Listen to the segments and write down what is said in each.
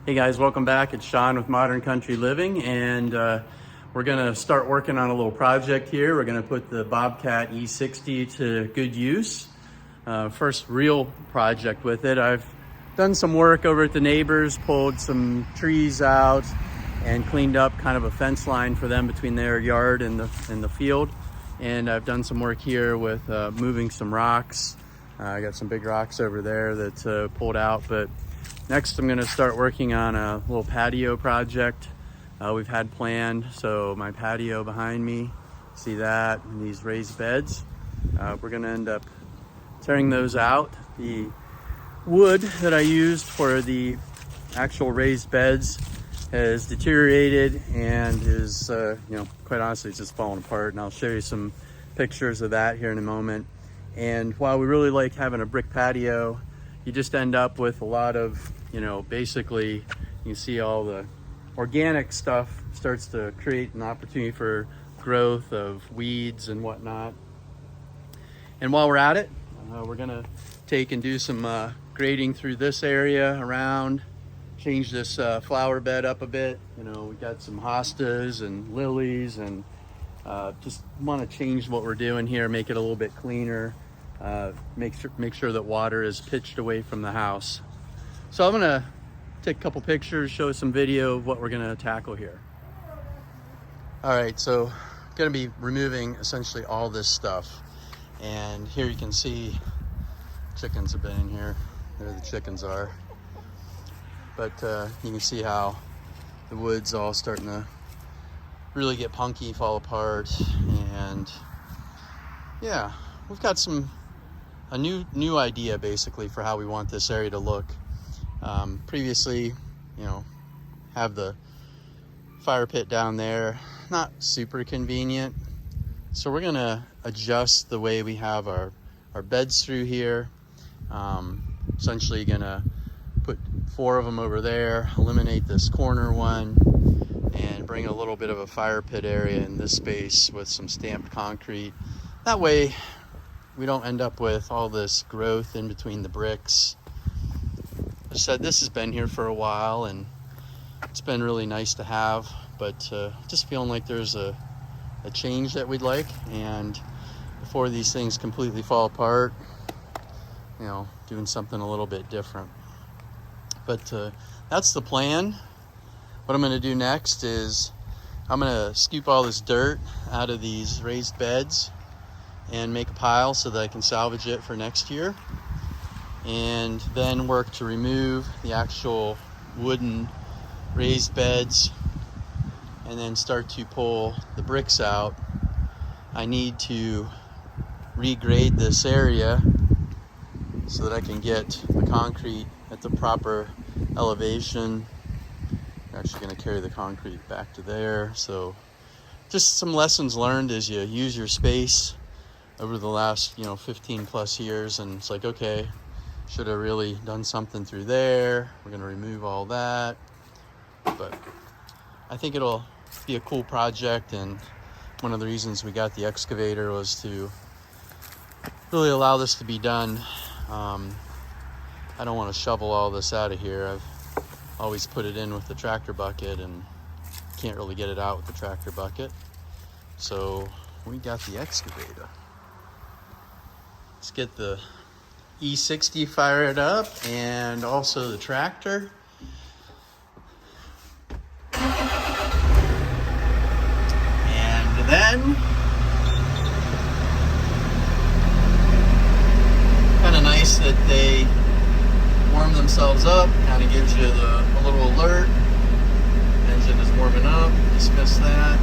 Hey guys, welcome back. It's Sean with Modern Country Living, and we're gonna start working on a little project here. We're gonna put the BobCat E60 to good use. First real project with it. I've done some work over at the neighbors, pulled some trees out and cleaned up kind of a fence line for them between their yard and the field. And I've done some work here with moving some rocks. I got some big rocks over there that pulled out, but next, I'm going to start working on a little patio project we've had planned. So my patio behind me, see that, and these raised beds. We're going to end up tearing those out. The wood that I used for the actual raised beds has deteriorated and is, quite honestly, it's just falling apart. And I'll show you some pictures of that here in a moment. And while we really like having a brick patio, you just end up with a lot of, basically you can see all the organic stuff starts to create an opportunity for growth of weeds and whatnot. And while we're at it, we're gonna take and do some grading through this area around, change this flower bed up a bit. We got some hostas and lilies, and just want to change what we're doing here, make it a little bit cleaner. Make sure that water is pitched away from the house. So I'm gonna take a couple pictures, show some video of what we're gonna tackle here. All right, so I'm gonna be removing essentially all this stuff. And here you can see chickens have been in here. There the chickens are. But you can see how the wood's all starting to really get punky, fall apart. And yeah, we've got a new idea basically for how we want this area to look. Previously, have the fire pit down there, not super convenient. So we're gonna adjust the way we have our beds through here. Essentially gonna put 4 of them over there, eliminate this corner one, and bring a little bit of a fire pit area in this space with some stamped concrete. That way, we don't end up with all this growth in between the bricks. I said this has been here for a while and it's been really nice to have, but just feeling like there's a change that we'd like, and before these things completely fall apart, doing something a little bit different. But that's the plan. What I'm gonna do next is I'm gonna scoop all this dirt out of these raised beds and make a pile so that I can salvage it for next year, and then work to remove the actual wooden raised beds and then start to pull the bricks out. I need to regrade this area so that I can get the concrete at the proper elevation. I'm actually going to carry the concrete back to there. So just some lessons learned as you use your space over the last 15 plus years, and it's like, okay, should have really done something through there. We're going to remove all that, but I think it'll be a cool project. And one of the reasons we got the excavator was to really allow this to be done. I don't want to shovel all this out of here. I've always put it in with the tractor bucket and can't really get it out with the tractor bucket, so we got the excavator. Let's get the E60 fired up and also the tractor. And then kind of nice that they warm themselves up, kind of gives you a little alert. Engine is warming up, dismiss that.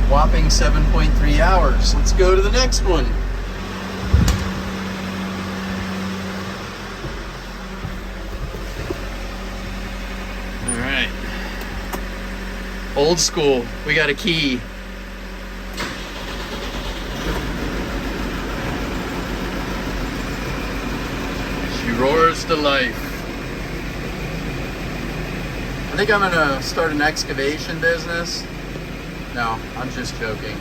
Whopping 7.3 hours. Let's go to the next one. All right. Old school. We got a key. She roars to life. I think I'm gonna start an excavation business. No, I'm just joking.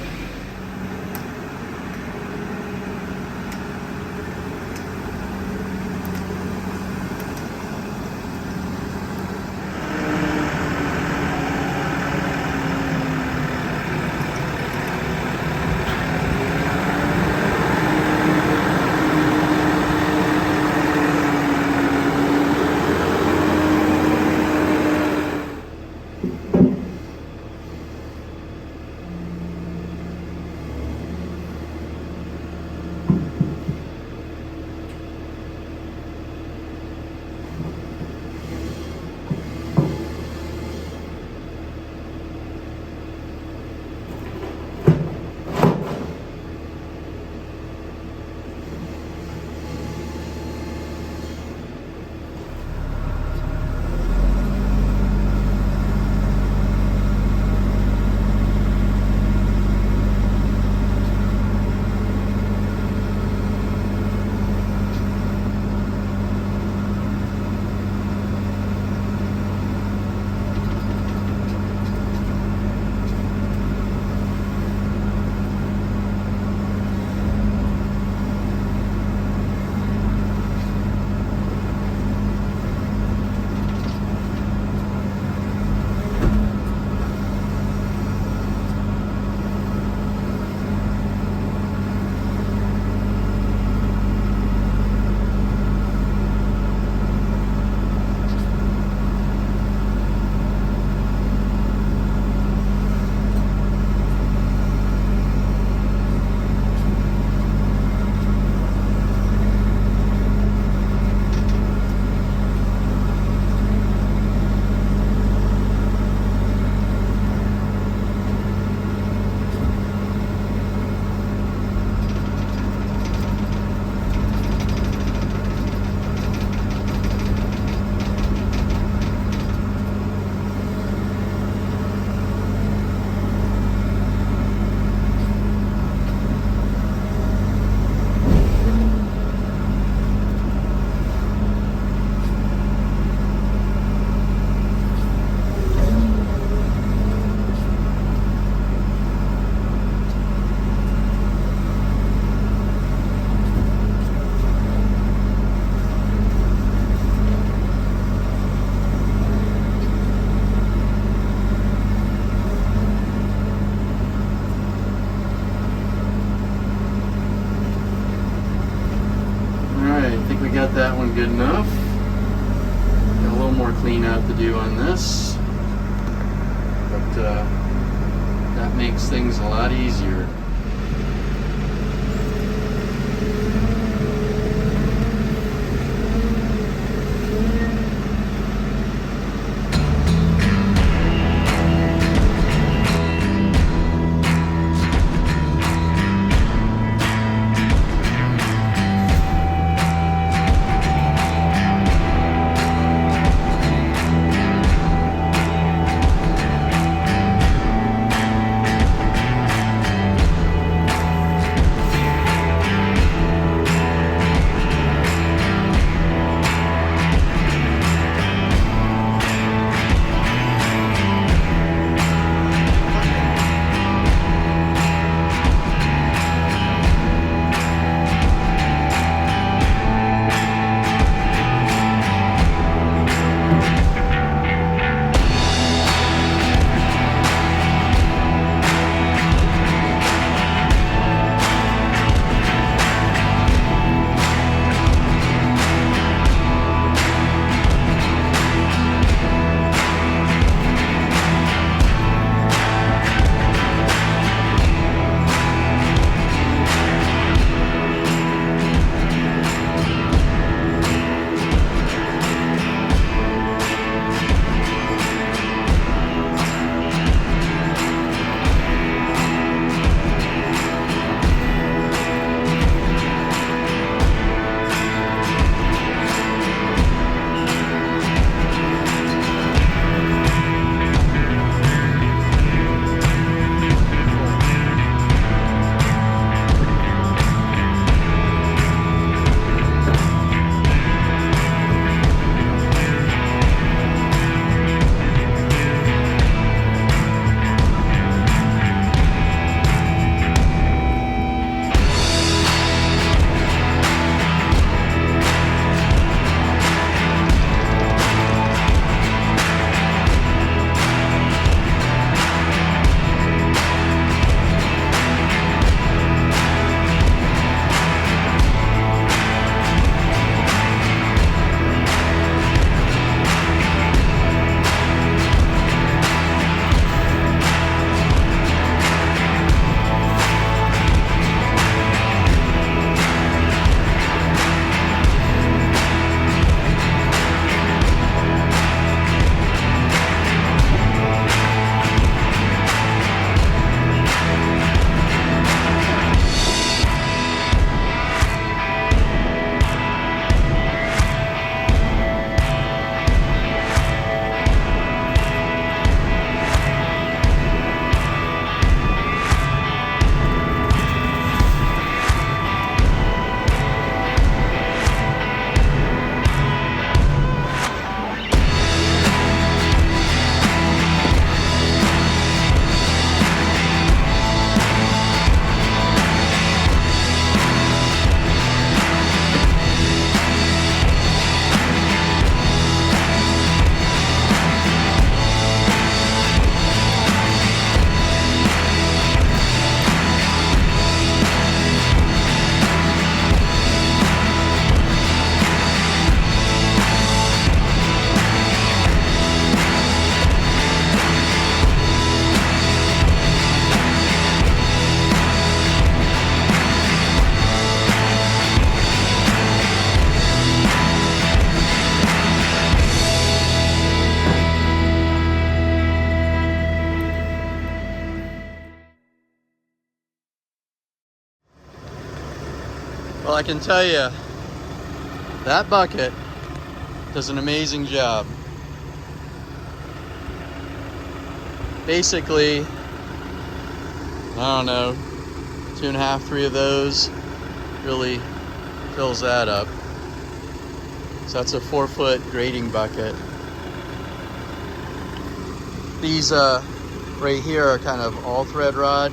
a little more cleanup to do on this, but that makes things a lot easier. Well, I can tell you, that bucket does an amazing job. Basically, I don't know, 2.5, 3 of those really fills that up. So that's a 4-foot grading bucket. These right here are kind of all thread rod.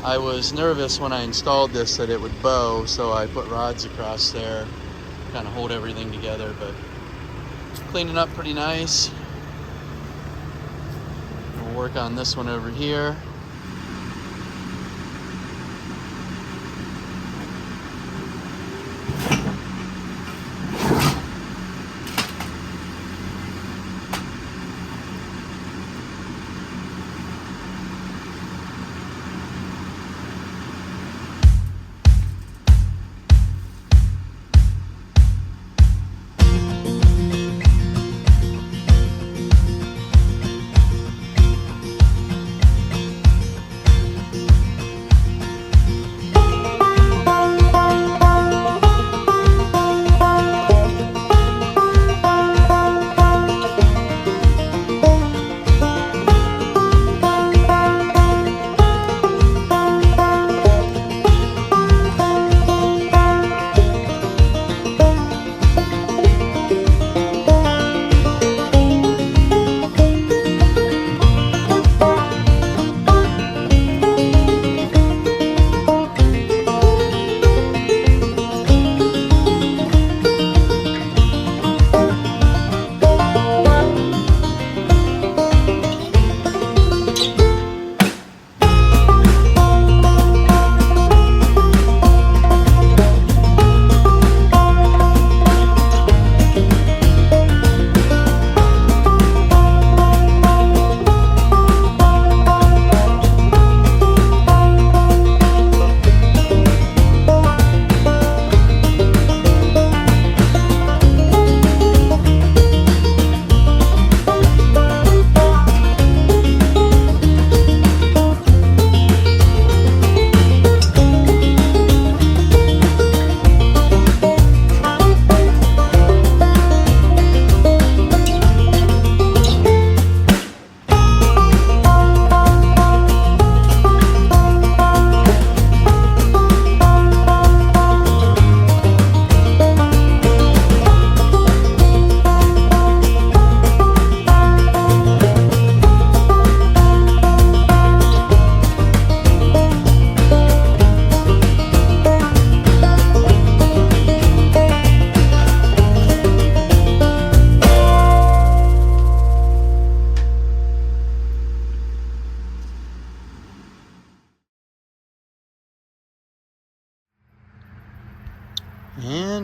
I was nervous when I installed this that it would bow, so I put rods across there, kind of hold everything together, but it's cleaning up pretty nice. We'll work on this one over here.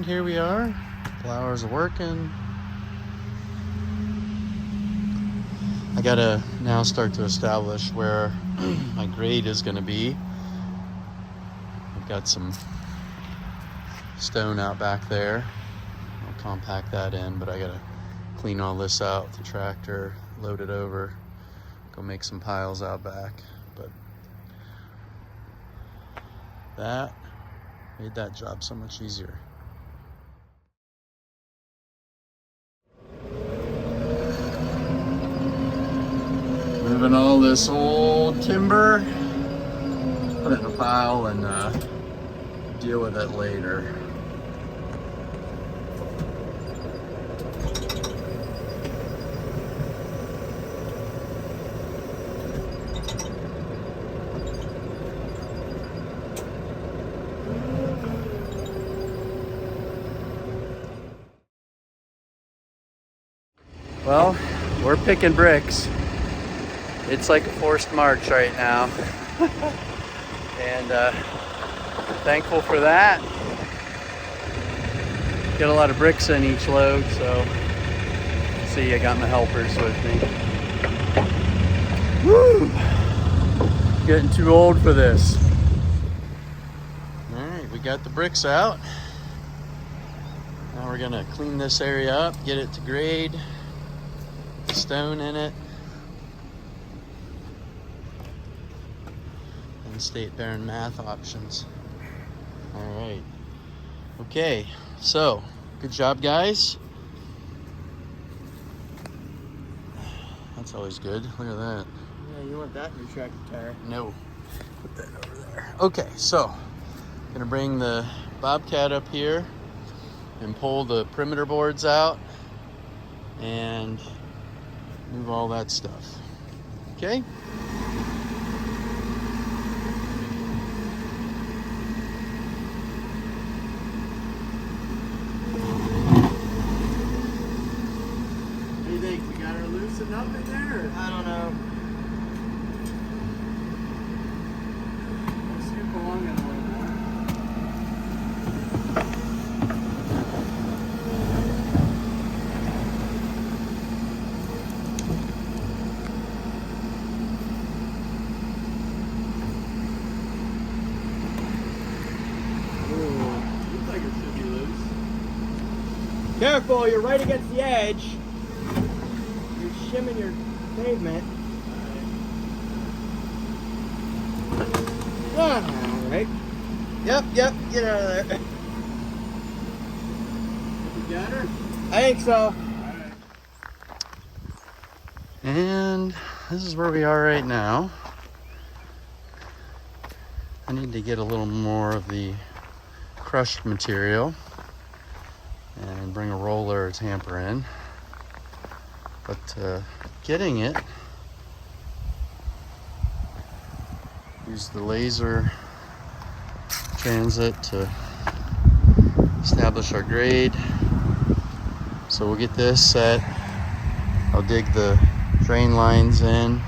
here we are. Flowers are working. I gotta now start to establish where my grade is gonna be. I've got some stone out back there. I'll compact that in, but I gotta clean all this out with the tractor, load it over, go make some piles out back. But that made that job so much easier. Moving all this old timber, put it in a pile and deal with it later. Well, we're picking bricks. It's like a forced march right now. And thankful for that. Get a lot of bricks in each load, so see, I got my helpers with me. Woo! Getting too old for this. All right, we got the bricks out. Now we're gonna clean this area up, get it to grade, stone in it. State bearing math options. All right. Okay. So, good job, guys. That's always good. Look at that. Yeah, you want that in your tractor tire. No. Put that over there. Okay. So, gonna bring the BobCat up here and pull the perimeter boards out and move all that stuff. Okay. Up in there? I don't know. Let's scoop along in a little more. Ooh. Looks like it should be loose. Careful, you're right against the edge. Shimming your pavement. All right. Yep, get out of there. You got her? I think so. Alright. And this is where we are right now. I need to get a little more of the crushed material and bring a roller or tamper in. But getting it, use the laser transit to establish our grade. So we'll get this set. I'll dig the drain lines in,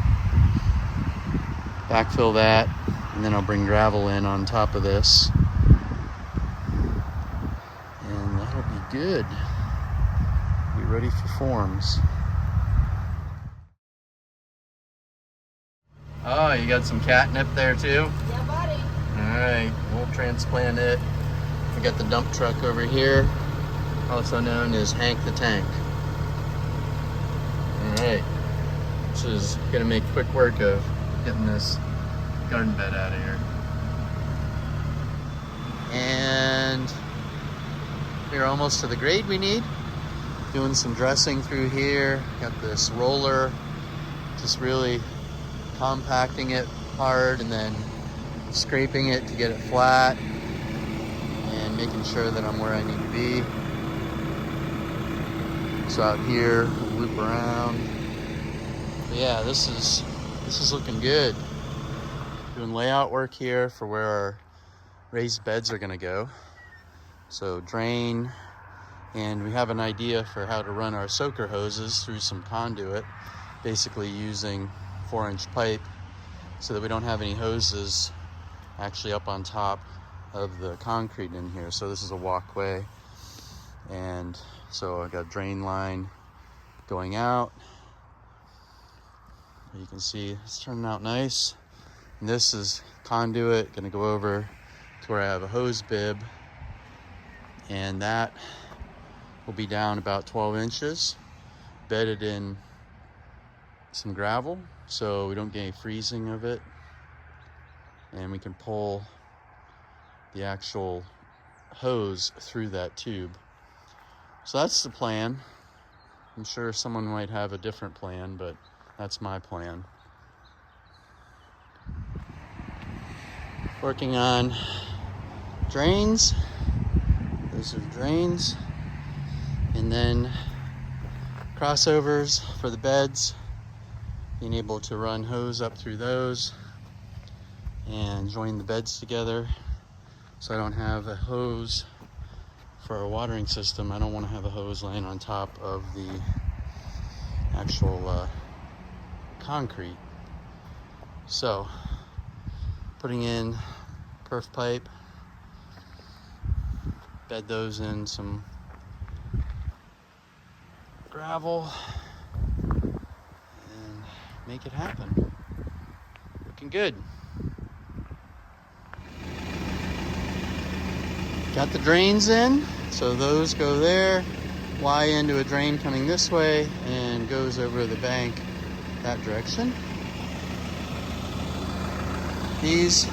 backfill that, and then I'll bring gravel in on top of this. And that'll be good. Be ready for forms. Oh, you got some catnip there too? Yeah, buddy. All right, we'll transplant it. We got the dump truck over here, also known as Hank the Tank. All right, this is gonna make quick work of getting this garden bed out of here. And we're almost to the grade we need. Doing some dressing through here. Got this roller, just really compacting it hard and then scraping it to get it flat and making sure that I'm where I need to be. So out here, we'll loop around. But yeah, this is looking good. Doing layout work here for where our raised beds are gonna go. So drain, and we have an idea for how to run our soaker hoses through some conduit, basically using 4-inch pipe so that we don't have any hoses actually up on top of the concrete in here. So this is a walkway. And so I got a drain line going out. You can see it's turning out nice. And this is conduit, gonna go over to where I have a hose bib, and that will be down about 12 inches, bedded in some gravel so we don't get any freezing of it, and we can pull the actual hose through that tube. So that's the plan. I'm sure someone might have a different plan, but that's my plan. Working on drains. Those are drains. And then crossovers for the beds. Being able to run hose up through those and join the beds together. So I don't have a hose for a watering system. I don't want to have a hose laying on top of the actual concrete. So putting in perf pipe, bed those in some gravel, and make it happen. Looking good. Got the drains in, so those go there, Y into a drain coming this way, and goes over the bank that direction. These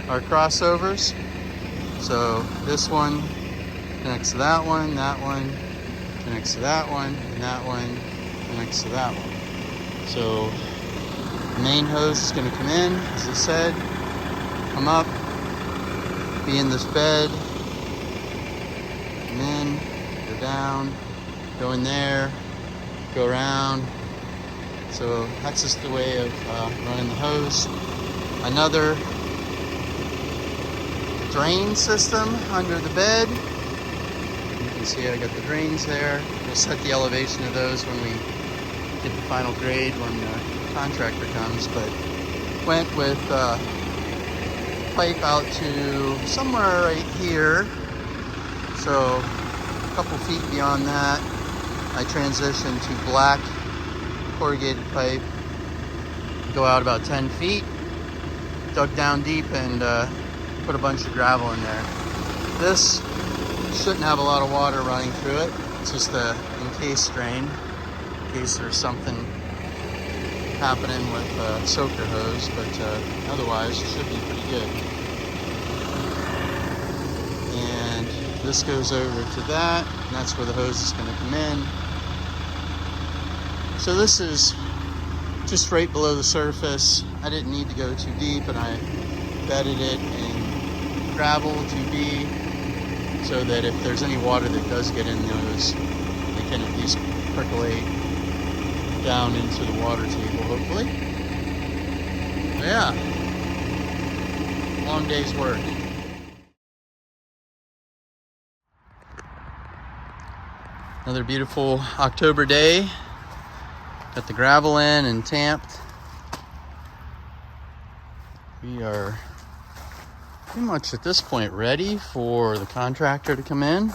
are crossovers, so this one connects to that one connects to that one, and that one connects to that one. So the main hose is going to come in, as I said, come up, be in this bed, come in, go down, go in there, go around. So that's just the way of running the hose. Another drain system under the bed. You can see I got the drains there. We'll set the elevation of those when we get the final grade when the contractor comes, but went with pipe out to somewhere right here. So a couple feet beyond that, I transitioned to black corrugated pipe. Go out about 10 feet, dug down deep, and put a bunch of gravel in there. This shouldn't have a lot of water running through it. It's just a encased drain, in case there's something happening with a soaker hose, but otherwise it should be pretty good. And this goes over to that, and that's where the hose is going to come in. So this is just right below the surface. I didn't need to go too deep, and I bedded it in gravel 2B so that if there's any water that does get in those, they can at least percolate down into the water table, hopefully. But yeah, long day's work. Another beautiful October day. Got the gravel in and tamped. We are pretty much at this point ready for the contractor to come in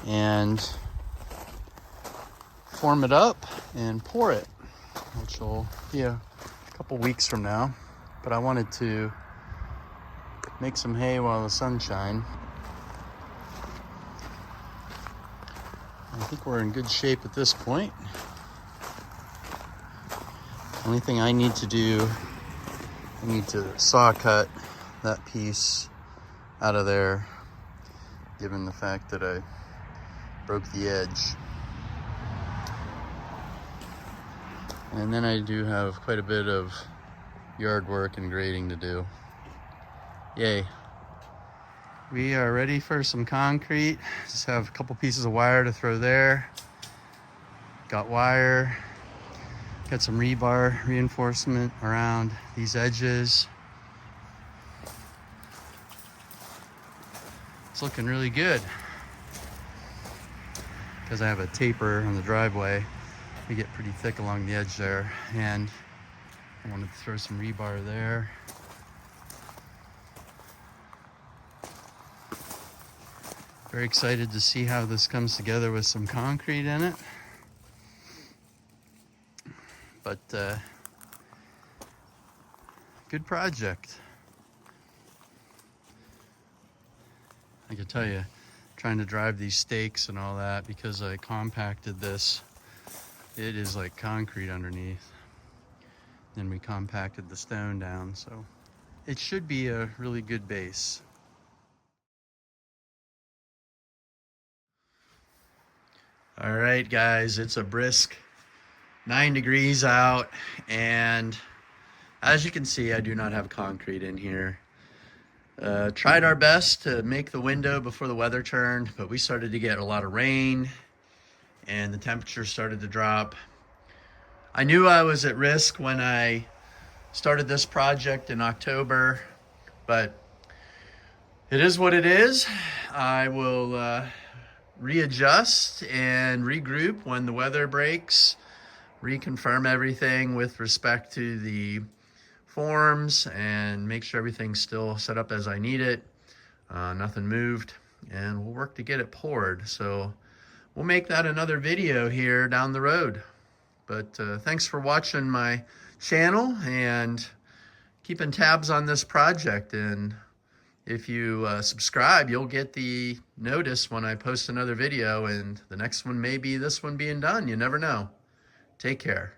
and form it up and pour it, which will be a couple weeks from now. But I wanted to make some hay while the sun shines. I think we're in good shape at this point. The only thing I need to do, I need to saw cut that piece out of there, given the fact that I broke the edge. And then I do have quite a bit of yard work and grading to do. Yay. We are ready for some concrete. Just have a couple pieces of wire to throw there. Got wire. Got some rebar reinforcement around these edges. It's looking really good. Because I have a taper on the driveway, we get pretty thick along the edge there, and I wanted to throw some rebar there. Very excited to see how this comes together with some concrete in it. But good project. I can tell you, trying to drive these stakes and all that, because I compacted this, it is like concrete underneath. Then we compacted the stone down, so it should be a really good base. All right, guys, it's a brisk 9 degrees out, and as you can see, I do not have concrete in here. Tried our best to make the window before the weather turned, but we started to get a lot of rain and the temperature started to drop. I knew I was at risk when I started this project in October, but it is what it is. I will readjust and regroup when the weather breaks, reconfirm everything with respect to the forms, and make sure everything's still set up as I need it. Nothing moved, and we'll work to get it poured. So we'll make that another video here down the road. But thanks for watching my channel and keeping tabs on this project. And if you subscribe, you'll get the notice when I post another video, and the next one may be this one being done. You never know. Take care.